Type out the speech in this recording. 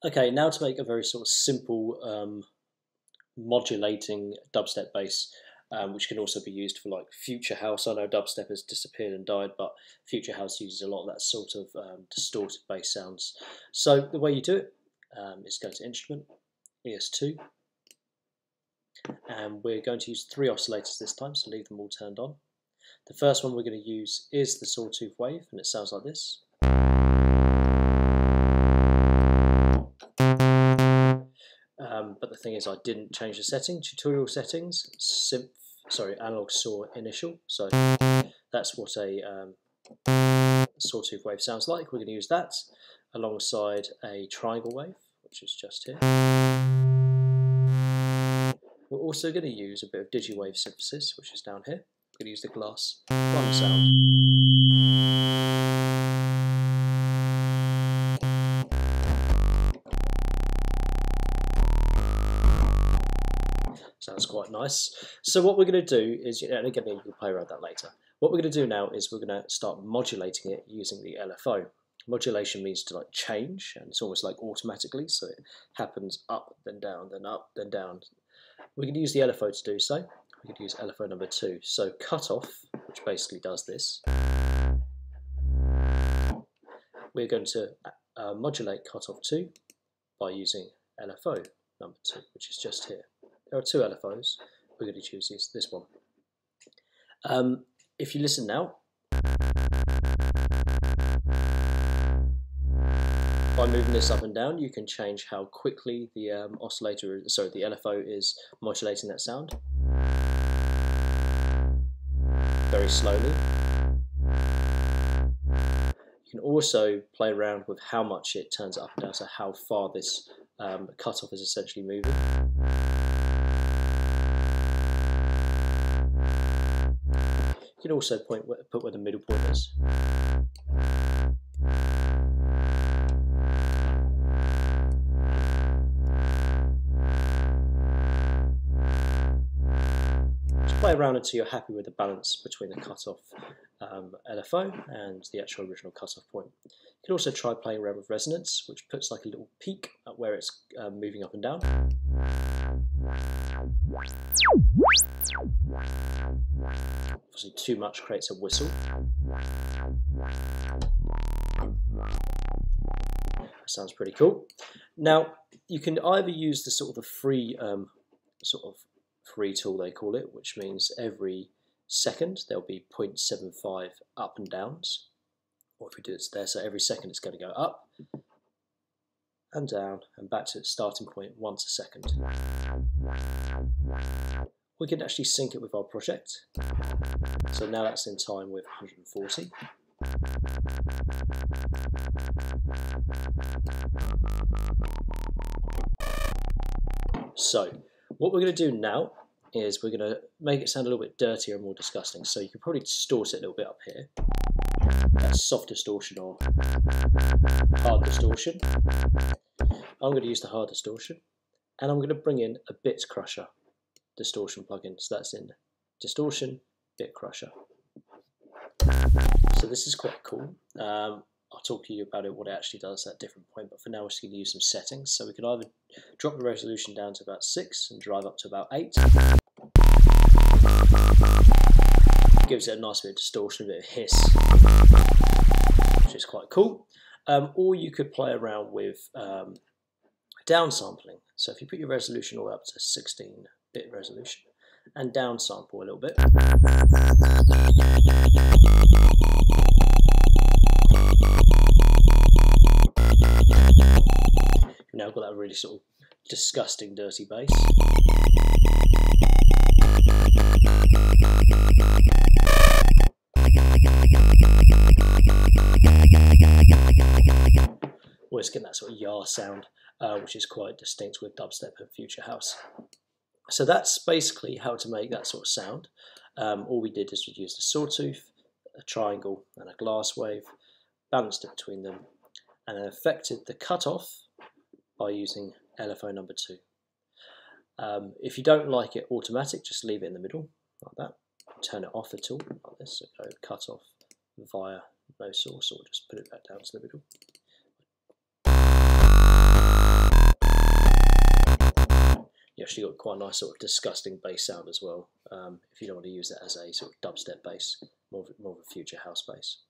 Okay, now to make a very sort of simple modulating dubstep bass, which can also be used for like future house. I know dubstep has disappeared and died, but future house uses a lot of that sort of distorted bass sounds. So the way you do it is go to Instrument, ES2, and we're going to use 3 oscillators this time, so leave them all turned on. The first one we're going to use is the sawtooth wave, and it sounds like this. But the thing is, I didn't change the setting. Tutorial settings, analog saw initial. So that's what a sawtooth wave sounds like. We're going to use that alongside a triangle wave, which is just here. We're also going to use a bit of digiwave synthesis, which is down here. We're going to use the glass drum sound. Sounds quite nice. So what we're going to do is, and again, you can play around that later. What we're going to do now is we're going to start modulating it using the LFO. Modulation means to like change, and it's almost like automatically, so it happens up, then down, then up, then down. We're going to use the LFO to do so. We're going to use LFO number 2. So cutoff, which basically does this. We're going to modulate cutoff 2 by using LFO number 2, which is just here. There are 2 LFOs. We're going to choose this one. If you listen now, by moving this up and down, you can change how quickly the the LFO is modulating that sound. Very slowly. You can also play around with how much it turns up and down, so how far this cutoff is essentially moving. You can also put where the middle point is. Just play around until you're happy with the balance between the cutoff LFO and the actual original cutoff point. You can also try playing around with resonance, which puts like a little peak at where it's moving up and down. Obviously too much creates a whistle. That sounds pretty cool. Now you can either use the sort of the free free tool they call it, which means every second there'll be 0.75 up and downs. Or if we do it there, so every second it's going to go up and down and back to its starting point once a second. We can actually sync it with our project. So now that's in time with 140. So what we're going to do now is we're going to make it sound a little bit dirtier and more disgusting. So you can probably distort it a little bit up here. That's soft distortion or hard distortion. I'm going to use the hard distortion, and I'm going to bring in a Bitcrusher distortion plugin. So that's in distortion, Bitcrusher. So this is quite cool. I'll talk to you about it, what it actually does at a different point, but for now we're just going to use some settings. So we can either drop the resolution down to about 6 and drive up to about 8. Gives it a nice bit of distortion, a bit of hiss, which is quite cool. Or you could play around with downsampling. So if you put your resolution all up to 16-bit resolution and downsample a little bit. You've now got that really sort of disgusting dirty bass. Always getting that sort of yah sound, which is quite distinct with dubstep and future house. So that's basically how to make that sort of sound. All we did is we used a sawtooth, a triangle and a glass wave, balanced it between them, and then affected the cutoff by using LFO number 2. If you don't like it automatic, just leave it in the middle, like that. Turn it off at all, like this, so go cut off via no source, or just put it back down to the middle. you actually got quite a nice sort of disgusting bass sound as well. If you don't want to use that as a sort of dubstep bass, more of a future house bass.